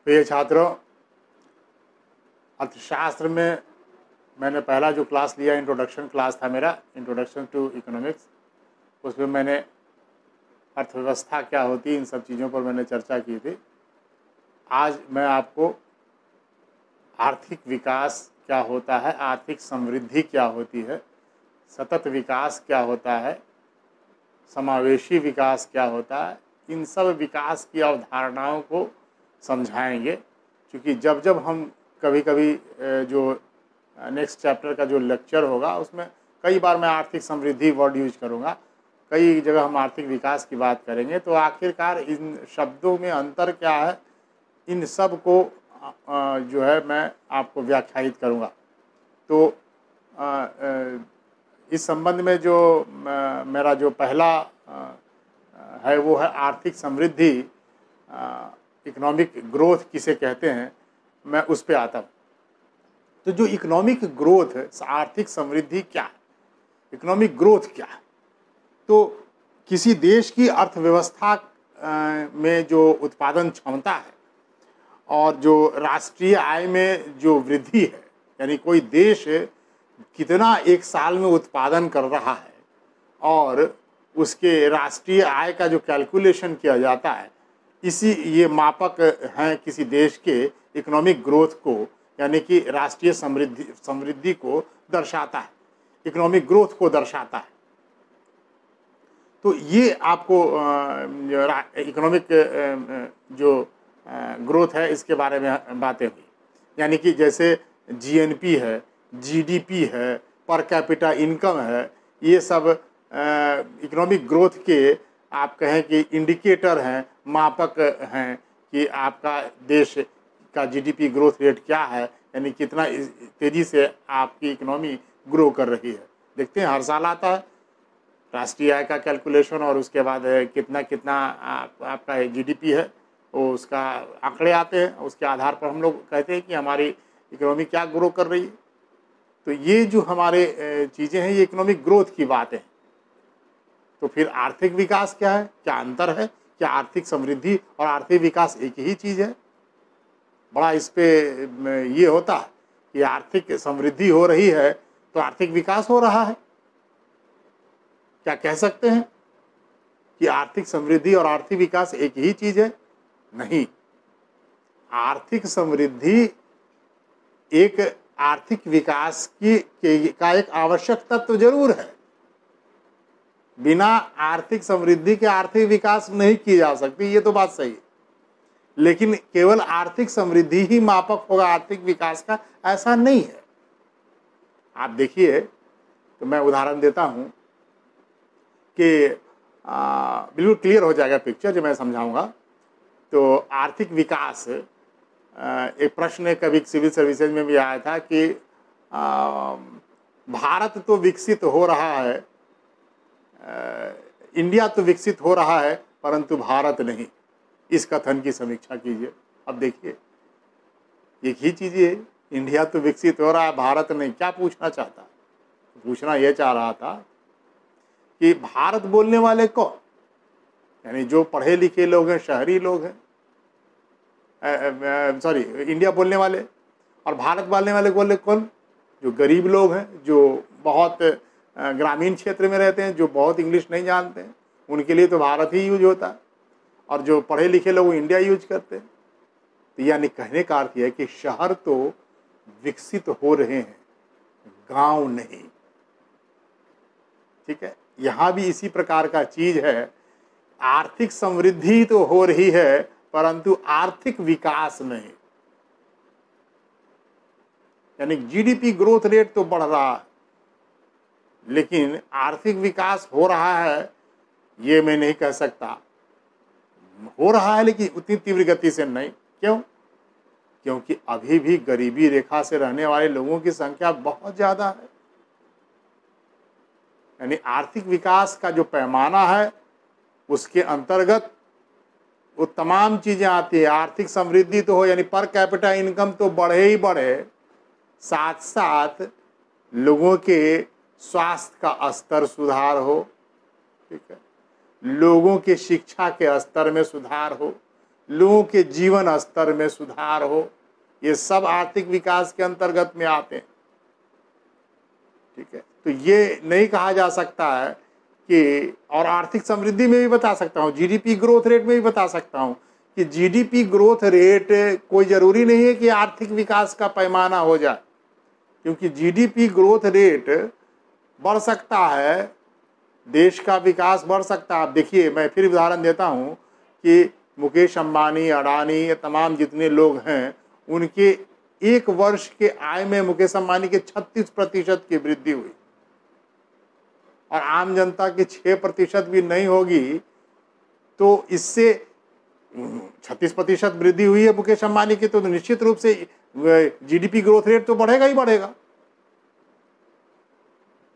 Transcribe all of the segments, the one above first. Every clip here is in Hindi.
प्रिय छात्रों, अर्थशास्त्र में मैंने पहला जो क्लास लिया इंट्रोडक्शन क्लास था मेरा, इंट्रोडक्शन टू इकोनॉमिक्स। उसमें मैंने अर्थव्यवस्था क्या होती है, इन सब चीज़ों पर मैंने चर्चा की थी। आज मैं आपको आर्थिक विकास क्या होता है, आर्थिक समृद्धि क्या होती है, सतत विकास क्या होता है, समावेशी विकास क्या होता है, इन सब विकास की अवधारणाओं को समझाएंगे। क्योंकि जब जब हम कभी कभी जो नेक्स्ट चैप्टर का जो लेक्चर होगा उसमें कई बार मैं आर्थिक समृद्धि वर्ड यूज करूँगा, कई जगह हम आर्थिक विकास की बात करेंगे। तो आखिरकार इन शब्दों में अंतर क्या है, इन सब को जो है मैं आपको व्याख्यायित करूँगा। तो इस संबंध में जो मेरा जो पहला है वो है आर्थिक समृद्धि, इकोनॉमिक ग्रोथ किसे कहते हैं, मैं उस पे आता हूँ। तो जो इकोनॉमिक ग्रोथ है, आर्थिक समृद्धि क्या है, इकोनॉमिक ग्रोथ क्या है? तो किसी देश की अर्थव्यवस्था में जो उत्पादन क्षमता है और जो राष्ट्रीय आय में जो वृद्धि है, यानी कोई देश कितना एक साल में उत्पादन कर रहा है और उसके राष्ट्रीय आय का जो कैलकुलेशन किया जाता है, इसी ये मापक हैं किसी देश के इकोनॉमिक ग्रोथ को, यानी कि राष्ट्रीय समृद्धि को दर्शाता है, इकोनॉमिक ग्रोथ को दर्शाता है। तो ये आपको इकोनॉमिक जो ग्रोथ है इसके बारे में बातें हुई। यानी कि जैसे जीएनपी है, जीडीपी है, पर कैपिटा इनकम है, ये सब इकोनॉमिक ग्रोथ के आप कहें कि इंडिकेटर हैं, मापक हैं कि आपका देश का जीडीपी ग्रोथ रेट क्या है, यानी कितना तेज़ी से आपकी इकोनॉमी ग्रो कर रही है। देखते हैं हर साल आता है राष्ट्रीय आय का कैलकुलेशन और उसके बाद कितना कितना आपका जीडीपी है, वो उसका आंकड़े आते हैं, उसके आधार पर हम लोग कहते हैं कि हमारी इकोनॉमी क्या ग्रो कर रही है। तो ये जो हमारे चीज़ें हैं ये इकोनॉमिक ग्रोथ की बात है। तो फिर आर्थिक विकास क्या है, क्या अंतर है, क्या आर्थिक समृद्धि और आर्थिक विकास एक ही चीज़ है? बड़ा इस पे ये होता है कि आर्थिक समृद्धि हो रही है तो आर्थिक विकास हो रहा है। क्या कह सकते हैं कि आर्थिक समृद्धि और आर्थिक विकास एक ही चीज़ है? नहीं, आर्थिक समृद्धि एक आर्थिक विकास का एक आवश्यक तत्व जरूर है। बिना आर्थिक समृद्धि के आर्थिक विकास नहीं की जा सकती, ये तो बात सही है। लेकिन केवल आर्थिक समृद्धि ही मापक होगा आर्थिक विकास का, ऐसा नहीं है। आप देखिए, तो मैं उदाहरण देता हूं कि बिल्कुल क्लियर हो जाएगा पिक्चर जो मैं समझाऊंगा। तो आर्थिक विकास, एक प्रश्न कभी सिविल सर्विसेज में भी आया था कि भारत तो विकसित हो रहा है, इंडिया तो विकसित हो रहा है परंतु भारत नहीं। इस कथन की समीक्षा कीजिए। अब देखिए एक ही चीज़ है, इंडिया तो विकसित हो रहा है, भारत नहीं। क्या पूछना चाहता? पूछना यह चाह रहा था कि भारत बोलने वाले कौन, यानी जो पढ़े लिखे लोग हैं, शहरी लोग हैं, सॉरी इंडिया बोलने वाले, और भारत बोलने वाले बोले कौन? जो गरीब लोग हैं, जो बहुत ग्रामीण क्षेत्र में रहते हैं, जो बहुत इंग्लिश नहीं जानते हैं, उनके लिए तो भारत ही यूज होता है, और जो पढ़े लिखे लोग इंडिया यूज करते हैं। तो यानी कहने का अर्थ है कि शहर तो विकसित हो रहे हैं, गांव नहीं। ठीक है, यहां भी इसी प्रकार का चीज है। आर्थिक समृद्धि तो हो रही है परंतु आर्थिक विकास नहीं। यानी जीडीपी ग्रोथ रेट तो बढ़ रहा है लेकिन आर्थिक विकास हो रहा है ये मैं नहीं कह सकता। हो रहा है लेकिन उतनी तीव्र गति से नहीं। क्यों? क्योंकि अभी भी गरीबी रेखा से रहने वाले लोगों की संख्या बहुत ज्यादा है। यानी आर्थिक विकास का जो पैमाना है उसके अंतर्गत वो तमाम चीजें आती है। आर्थिक समृद्धि तो हो, यानी पर कैपिटा इनकम तो बढ़े ही बढ़े, साथ साथ लोगों के स्वास्थ्य का स्तर सुधार हो, ठीक है, लोगों के शिक्षा के स्तर में सुधार हो, लोगों के जीवन स्तर में सुधार हो, ये सब आर्थिक विकास के अंतर्गत में आते हैं। ठीक है, तो ये नहीं कहा जा सकता है कि, और आर्थिक समृद्धि में भी बता सकता हूँ, जीडीपी ग्रोथ रेट में भी बता सकता हूँ कि जीडीपी ग्रोथ रेट कोई ज़रूरी नहीं है कि आर्थिक विकास का पैमाना हो जाए, क्योंकि जीडीपी ग्रोथ रेट बढ़ सकता है, देश का विकास बढ़ सकता है। आप देखिए, मैं फिर उदाहरण देता हूँ कि मुकेश अंबानी, अडानी, तमाम जितने लोग हैं, उनके एक वर्ष के आय में मुकेश अंबानी के 36% की वृद्धि हुई, और आम जनता की 6% भी नहीं होगी, तो इससे 36% वृद्धि हुई है मुकेश अंबानी की, तो निश्चित रूप से जीडीपी ग्रोथ रेट तो बढ़ेगा ही बढ़ेगा।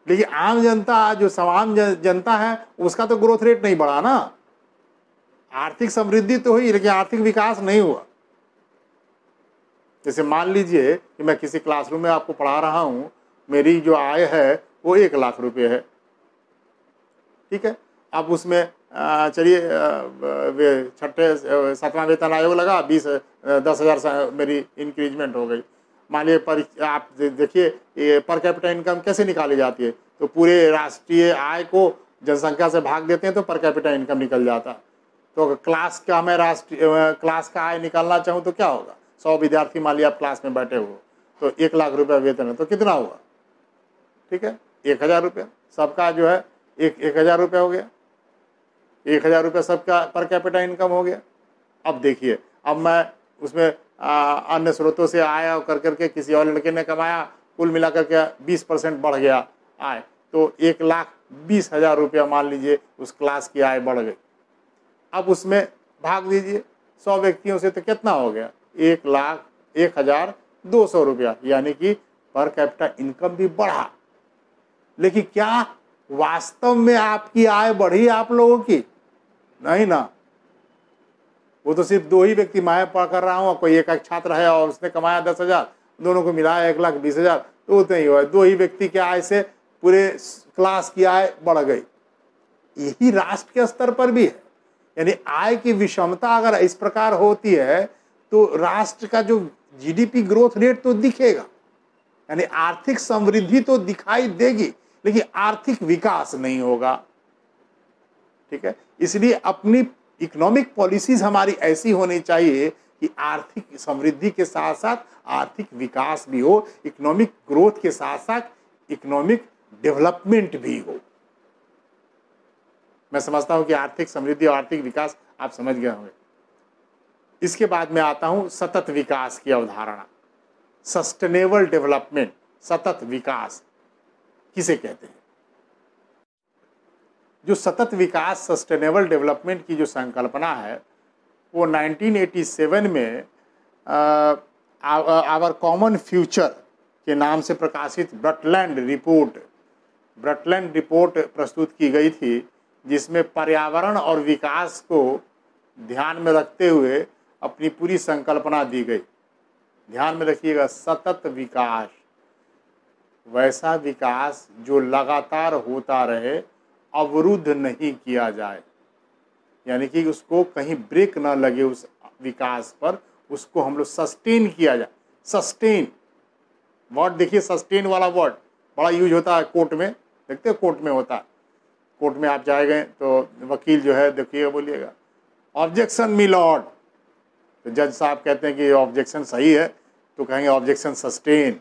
लेकिन आम जनता, जो सामान्य जनता है, उसका तो ग्रोथ रेट नहीं बढ़ा ना। आर्थिक समृद्धि तो हुई, लेकिन आर्थिक विकास नहीं हुआ। जैसे मान लीजिए कि मैं किसी क्लासरूम में आपको पढ़ा रहा हूँ, मेरी जो आय है वो 1 लाख रुपए है। ठीक है, अब उसमें चलिए छठे 7वां वेतन आयोग लगा, 10,000 मेरी इंक्रीजमेंट हो गई। मान लीजिए पर आप देखिए ये पर कैपिटा इनकम कैसे निकाली जाती है, तो पूरे राष्ट्रीय आय को जनसंख्या से भाग देते हैं तो पर कैपिटा इनकम निकल जाता है। तो अगर क्लास का मैं राष्ट्रीय क्लास का आय निकालना चाहूँ तो क्या होगा, 100 विद्यार्थी मान लिया आप क्लास में बैठे हो, तो 1 लाख रुपया वेतन है, तो कितना हुआ? ठीक है, 1,000 रुपया सबका जो है 1,000 रुपया हो गया, 1,000 रुपया सबका पर कैपिटा इनकम हो गया। अब देखिए, अब मैं उसमें अन्य स्रोतों से आया कर करके किसी और लड़के ने कमाया, कुल मिलाकर के 20% बढ़ गया आय, तो 1,20,000 रुपया मान लीजिए उस क्लास की आय बढ़ गई। अब उसमें भाग दीजिए 100 व्यक्तियों से, तो कितना हो गया? 1,01,200 रुपया, यानी कि पर कैपिटा इनकम भी बढ़ा। लेकिन क्या वास्तव में आपकी आय बढ़ी आप लोगों की? नहीं ना। वो तो सिर्फ 2 ही व्यक्ति, मैं पढ़ कर रहा हूँ, कोई एक छात्र है और उसने कमाया 10,000, दोनों को मिलाया 1,20,000, तो उतना ही हुआ। 2 ही व्यक्ति के आय से पूरे क्लास की आय बढ़ गई। यही राष्ट्र के स्तर पर भी है, यानी आय की विषमता अगर इस प्रकार होती है तो राष्ट्र का जो जीडीपी ग्रोथ रेट तो दिखेगा, यानी आर्थिक समृद्धि तो दिखाई देगी, लेकिन आर्थिक विकास नहीं होगा। ठीक है, इसलिए अपनी इकोनॉमिक पॉलिसीज हमारी ऐसी होनी चाहिए कि आर्थिक समृद्धि के साथ साथ आर्थिक विकास भी हो, इकोनॉमिक ग्रोथ के साथ साथ इकोनॉमिक डेवलपमेंट भी हो। मैं समझता हूं कि आर्थिक समृद्धि और आर्थिक विकास आप समझ गए होंगे। इसके बाद में आता हूं सतत विकास की अवधारणा, सस्टेनेबल डेवलपमेंट। सतत विकास किसे कहते हैं? जो सतत विकास, सस्टेनेबल डेवलपमेंट की जो संकल्पना है, वो 1987 में आवर कॉमन फ्यूचर के नाम से प्रकाशित ब्रटलैंड रिपोर्ट प्रस्तुत की गई थी, जिसमें पर्यावरण और विकास को ध्यान में रखते हुए अपनी पूरी संकल्पना दी गई। ध्यान में रखिएगा, सतत विकास, वैसा विकास जो लगातार होता रहे, अवरुद्ध नहीं किया जाए, यानी कि उसको कहीं ब्रेक ना लगे उस विकास पर, उसको हम लोग सस्टेन किया जाए। सस्टेन वर्ड देखिए, सस्टेन वाला वर्ड बड़ा यूज होता है कोर्ट में, देखते हो कोर्ट में होता है। कोर्ट में आप जाएंगे तो वकील जो है देखिएगा, बोलिएगा ऑब्जेक्शन मी लॉर्ड, तो जज साहब कहते हैं कि ऑब्जेक्शन सही है, तो कहेंगे ऑब्जेक्शन सस्टेन,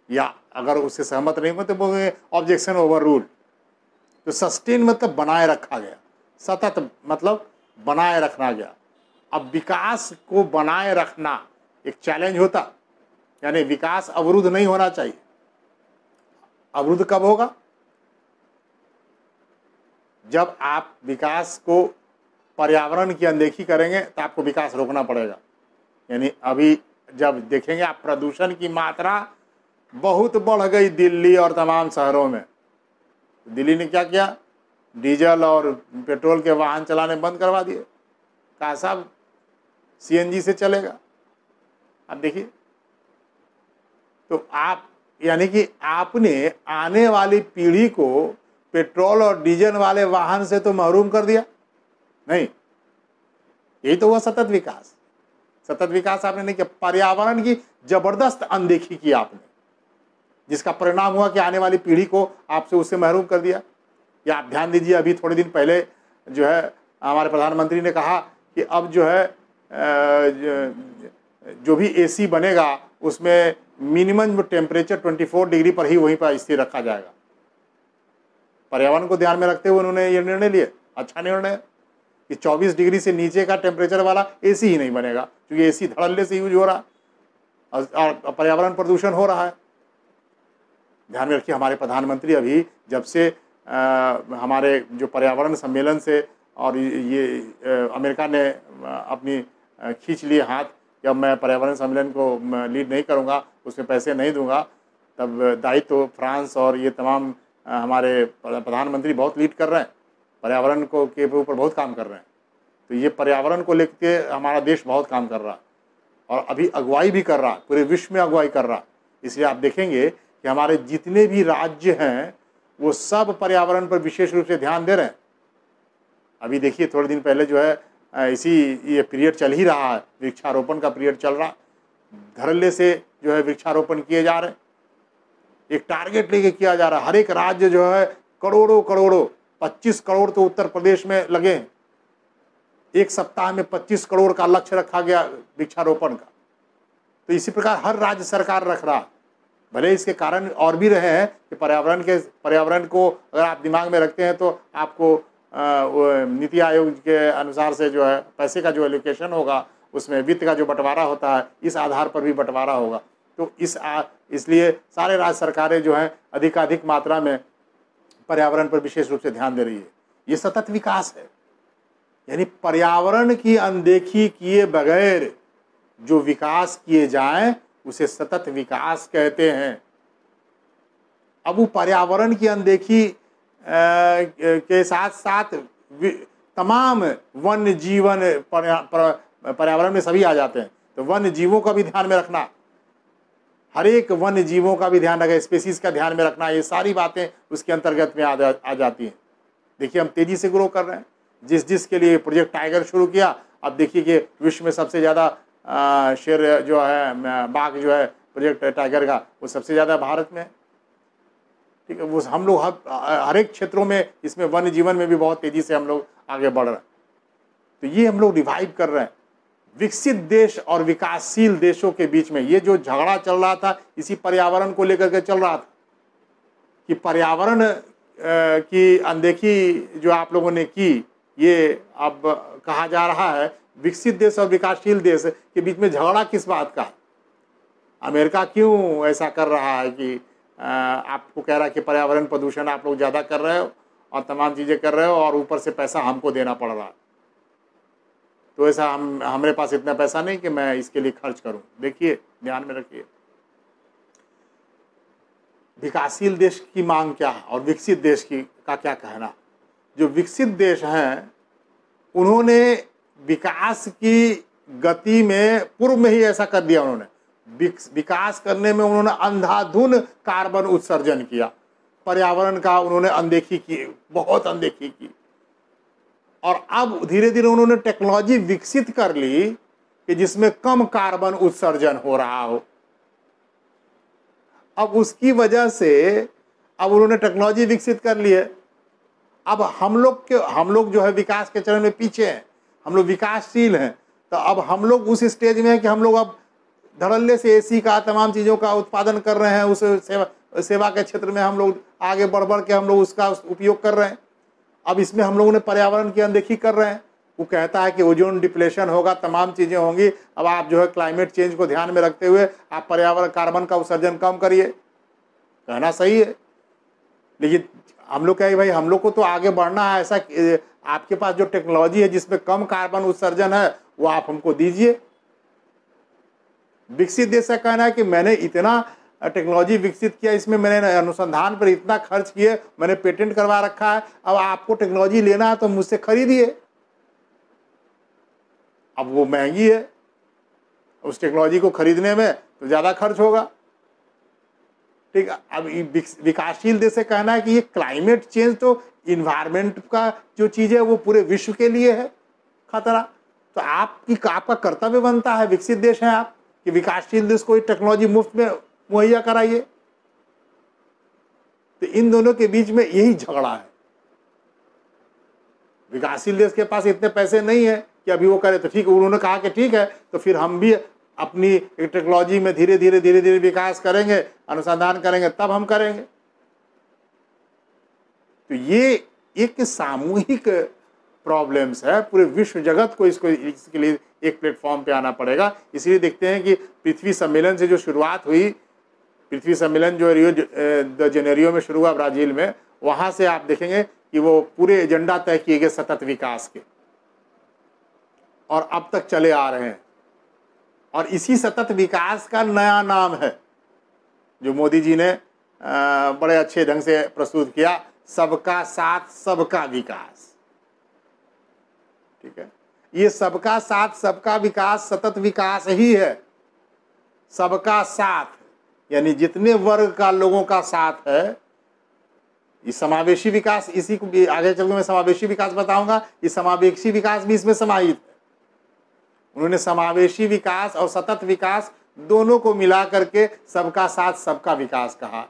या अगर उससे सहमत नहीं हो तो बोलेंगे ऑब्जेक्शन ओवर रूल्ड। तो सस्टेन मतलब बनाए रखा गया, सतत मतलब बनाए रखना गया। अब विकास को बनाए रखना एक चैलेंज होता, यानी विकास अवरुद्ध नहीं होना चाहिए। अवरुद्ध कब होगा? जब आप विकास को पर्यावरण की अनदेखी करेंगे तो आपको विकास रोकना पड़ेगा। यानी अभी जब देखेंगे आप, प्रदूषण की मात्रा बहुत बढ़ गई दिल्ली और तमाम शहरों में। दिल्ली ने क्या किया? डीजल और पेट्रोल के वाहन चलाने बंद करवा दिए, कहा साहब सीएनजी से चलेगा। अब देखिए, तो आप यानी कि आपने आने वाली पीढ़ी को पेट्रोल और डीजल वाले वाहन से तो महरूम कर दिया नहीं। यही तो हुआ सतत विकास। सतत विकास आपने नहीं किया, पर्यावरण की जबरदस्त अनदेखी की आपने, जिसका परिणाम हुआ कि आने वाली पीढ़ी को आपसे उससे महरूम कर दिया। या आप ध्यान दीजिए, अभी थोड़े दिन पहले जो है हमारे प्रधानमंत्री ने कहा कि अब जो है जो भी एसी बनेगा उसमें मिनिमम टेम्परेचर 24 डिग्री पर ही वहीं पर स्थिर रखा जाएगा। पर्यावरण को ध्यान में रखते हुए उन्होंने ये निर्णय लिया। अच्छा निर्णय कि 24 डिग्री से नीचे का टेम्परेचर वाला एसी ही नहीं बनेगा, क्योंकि एसी धड़ल्ले से यूज हो रहा है और पर्यावरण प्रदूषण हो रहा है। ध्यान में रखिए, हमारे प्रधानमंत्री अभी जब से हमारे जो पर्यावरण सम्मेलन से और ये अमेरिका ने अपनी खींच लिए हाथ कि अब मैं पर्यावरण सम्मेलन को लीड नहीं करूंगा, उसमें पैसे नहीं दूंगा, तब दायित्व तो फ्रांस और ये तमाम हमारे प्रधानमंत्री बहुत लीड कर रहे हैं, पर्यावरण को के ऊपर बहुत काम कर रहे हैं। तो ये पर्यावरण को लेकर हमारा देश बहुत काम कर रहा है और अभी अगुवाई भी कर रहा है, पूरे विश्व में अगुवाई कर रहा है। इसलिए आप देखेंगे कि हमारे जितने भी राज्य हैं वो सब पर्यावरण पर विशेष रूप से ध्यान दे रहे हैं। अभी देखिए थोड़े दिन पहले जो है ये पीरियड चल ही रहा है, वृक्षारोपण का पीरियड चल रहा, धड़ल्ले से जो है वृक्षारोपण किए जा रहे हैं, एक टारगेट लेके किया जा रहा है। हर एक राज्य जो है करोड़ों 25 करोड़ तो उत्तर प्रदेश में लगे हैं। एक सप्ताह में 25 करोड़ का लक्ष्य रखा गया वृक्षारोपण का। तो इसी प्रकार हर राज्य सरकार रख रहा। भले इसके कारण और भी रहे हैं कि पर्यावरण को अगर आप दिमाग में रखते हैं तो आपको नीति आयोग के अनुसार से जो है पैसे का जो एलोकेशन होगा उसमें वित्त का जो बंटवारा होता है इस आधार पर भी बंटवारा होगा। तो इसलिए सारे राज्य सरकारें जो हैं अधिकाधिक मात्रा में पर्यावरण पर विशेष रूप से ध्यान दे रही है। ये सतत विकास है, यानी पर्यावरण की अनदेखी किए बगैर जो विकास किए जाएं उसे सतत विकास कहते हैं। अब वो पर्यावरण की अनदेखी के साथ साथ तमाम वन्य जीवन पर्यावरण में सभी आ जाते हैं। तो वन्य जीवों का भी ध्यान में रखना, हर एक वन्य जीवों का भी ध्यान रखना, स्पीसीज का ध्यान में रखना, ये सारी बातें उसके अंतर्गत में आ जाती हैं। देखिए हम तेजी से ग्रो कर रहे हैं। जिसके लिए प्रोजेक्ट टाइगर शुरू किया, अब देखिए कि विश्व में सबसे ज़्यादा शेर जो है बाघ जो है प्रोजेक्ट टाइगर का वो सबसे ज़्यादा भारत में है। ठीक है, वो हम लोग हर एक क्षेत्रों में इसमें वन्य जीवन में भी बहुत तेज़ी से हम लोग आगे बढ़ रहे हैं। तो ये हम लोग रिवाइव कर रहे हैं। विकसित देश और विकासशील देशों के बीच में ये जो झगड़ा चल रहा था इसी पर्यावरण को लेकर के चल रहा था कि पर्यावरण की अनदेखी जो आप लोगों ने की, ये अब कहा जा रहा है विकसित देश और विकासशील देश के बीच में झगड़ा किस बात का। अमेरिका क्यों ऐसा कर रहा है कि आपको कह रहा है कि पर्यावरण प्रदूषण आप लोग ज़्यादा कर रहे हो और तमाम चीज़ें कर रहे हो और ऊपर से पैसा हमको देना पड़ रहा है। तो ऐसा हमारे पास इतना पैसा नहीं कि मैं इसके लिए खर्च करूं। देखिए ध्यान में रखिए, विकासशील देश की मांग क्या है और विकसित देश का क्या कहना। जो विकसित देश हैं उन्होंने विकास की गति में पूर्व में ही ऐसा कर दिया। उन्होंने विकास करने में उन्होंने अंधाधुन कार्बन उत्सर्जन किया, पर्यावरण का उन्होंने अनदेखी की, बहुत अनदेखी की। और अब धीरे धीरे उन्होंने टेक्नोलॉजी विकसित कर ली कि जिसमें कम कार्बन उत्सर्जन हो रहा हो। अब उसकी वजह से अब उन्होंने टेक्नोलॉजी विकसित कर ली है। अब हम लोग जो है विकास के चरण में पीछे हैं, हम लोग विकासशील हैं। तो अब हम लोग उस स्टेज में हैं कि हम लोग अब धड़ल्ले से एसी का तमाम चीज़ों का उत्पादन कर रहे हैं। उस सेवा के क्षेत्र में हम लोग आगे बढ़ के हम लोग उसका उपयोग कर रहे हैं। अब इसमें हम लोगों ने पर्यावरण की अनदेखी कर रहे हैं। वो कहता है कि ओजोन डिप्लेशन होगा, तमाम चीज़ें होंगी। अब आप जो है क्लाइमेट चेंज को ध्यान में रखते हुए आप पर्यावरण कार्बन का उत्सर्जन कम करिए, कहना सही है। लेकिन हम लोग कहे भाई हम लोग को तो आगे बढ़ना है, ऐसा आपके पास जो टेक्नोलॉजी है जिसमें कम कार्बन उत्सर्जन है वो आप हमको दीजिए। विकसित देश का कहना है कि मैंने इतना टेक्नोलॉजी विकसित किया, इसमें मैंने अनुसंधान पर इतना खर्च किए, मैंने पेटेंट करवा रखा है, अब आपको टेक्नोलॉजी लेना है तो मुझसे खरीदिए। अब वो महंगी है, उस टेक्नोलॉजी को खरीदने में तो ज़्यादा खर्च होगा। ठीक है, अब विकासशील देश से कहना है कि ये क्लाइमेट चेंज तो इन्वायरमेंट का जो चीज़ है वो पूरे विश्व के लिए है खतरा, तो आपका कर्तव्य बनता है, विकसित देश है आप, कि विकासशील देश को टेक्नोलॉजी मुफ्त में मुहैया कराइए। तो इन दोनों के बीच में यही झगड़ा है। विकासशील देश के पास इतने पैसे नहीं है कि अभी वो करे, तो ठीक, उन्होंने कहा कि ठीक है, तो फिर हम भी अपनी टेक्नोलॉजी में धीरे धीरे विकास करेंगे, अनुसंधान करेंगे, तब हम करेंगे। तो ये एक सामूहिक प्रॉब्लम्स है, पूरे विश्व जगत को इसके लिए एक प्लेटफॉर्म पे आना पड़ेगा। इसलिए देखते हैं कि पृथ्वी सम्मेलन से जो शुरुआत हुई, पृथ्वी सम्मेलन जो रियो द जेनेरियो में शुरू हुआ ब्राजील में, वहां से आप देखेंगे कि वो पूरे एजेंडा तय किए गए सतत विकास के, और अब तक चले आ रहे हैं। और इसी सतत विकास का नया नाम है जो मोदी जी ने बड़े अच्छे ढंग से प्रस्तुत किया, सबका साथ सबका विकास। ठीक है, ये सबका साथ सबका विकास सतत विकास ही है। सबका साथ यानी जितने वर्ग का लोगों का साथ है, ये समावेशी विकास, इसी को आगे चलकर मैं समावेशी विकास बताऊंगा। ये समावेशी विकास भी इसमें समाहित है। उन्होंने समावेशी विकास और सतत विकास दोनों को मिला करके सबका साथ सबका विकास कहा।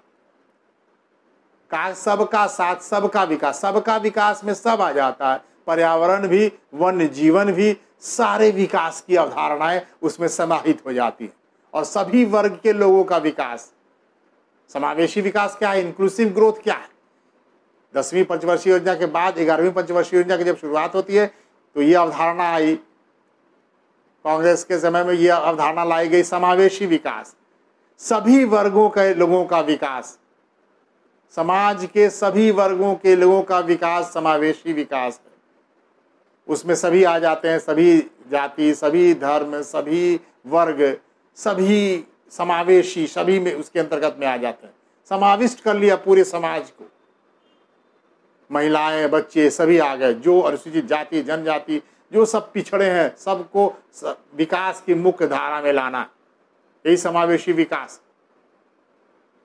सबका साथ सबका विकास, सबका विकास में सब आ जाता है, पर्यावरण भी, वन्य जीवन भी, सारे विकास की अवधारणाएं उसमें समाहित हो जाती हैं। और सभी वर्ग के लोगों का विकास। समावेशी विकास क्या है, इंक्लूसिव ग्रोथ क्या है? 10वीं पंचवर्षीय योजना के बाद 11वीं पंचवर्षीय योजना की जब शुरुआत होती है तो ये अवधारणा आई, कांग्रेस के समय में यह अवधारणा लाई गई, समावेशी विकास, सभी वर्गों के लोगों का विकास, समाज के सभी वर्गों के लोगों का विकास समावेशी विकास है। उसमें सभी आ जाते हैं, सभी जाति, सभी धर्म, सभी वर्ग, सभी समावेशी, सभी में उसके अंतर्गत में आ जाते हैं। समाविष्ट कर लिया पूरे समाज को, महिलाएं, बच्चे सभी आ गए, जो अनुसूचित जाति, जनजाति, जो सब पिछड़े हैं, सबको विकास की मुख्य धारा में लाना, यही समावेशी विकास।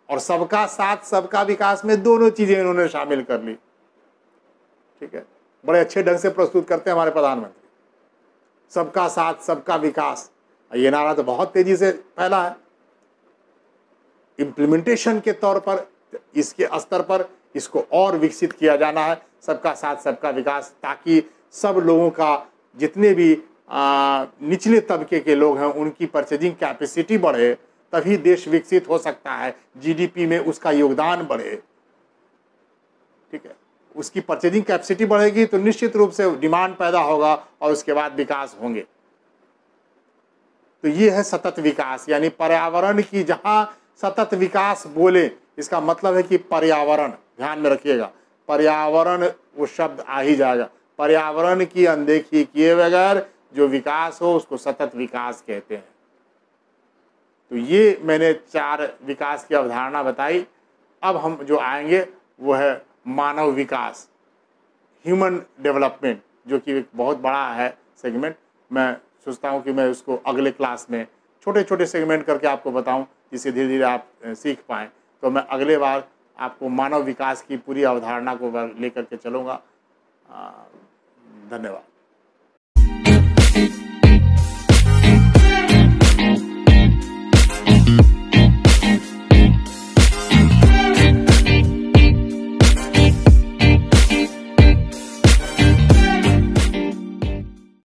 और सबका साथ सबका विकास में दोनों चीजें इन्होंने शामिल कर ली। ठीक है, बड़े अच्छे ढंग से प्रस्तुत करते हैं हमारे प्रधानमंत्री। सबका साथ सबका विकास, ये नारा तो बहुत तेजी से फैला है। इम्प्लीमेंटेशन के तौर पर इसके स्तर पर इसको और विकसित किया जाना है, सबका साथ सबका विकास, ताकि सब लोगों का, जितने भी निचले तबके के लोग हैं, उनकी परचेजिंग कैपेसिटी बढ़े, तभी देश विकसित हो सकता है, जीडीपी में उसका योगदान बढ़े। ठीक है, उसकी परचेजिंग कैपेसिटी बढ़ेगी तो निश्चित रूप से डिमांड पैदा होगा और उसके बाद विकास होंगे। तो ये है सतत विकास, यानी पर्यावरण की, जहां सतत विकास बोले इसका मतलब है कि पर्यावरण, ध्यान में रखिएगा, पर्यावरण वो शब्द आ ही जाएगा। पर्यावरण की अनदेखी किए बगैर जो विकास हो उसको सतत विकास कहते हैं। तो ये मैंने 4 विकास की अवधारणा बताई। अब हम जो आएंगे वो है मानव विकास, ह्यूमन डेवलपमेंट, जो कि एक बहुत बड़ा है सेगमेंट। मैं सोचता हूँ कि मैं उसको अगले क्लास में छोटे छोटे सेगमेंट करके आपको बताऊँ, जिससे धीरे धीरे आप सीख पाएँ। तो मैं अगले बार आपको मानव विकास की पूरी अवधारणा को लेकर के चलूँगा। धन्यवाद। Thank you.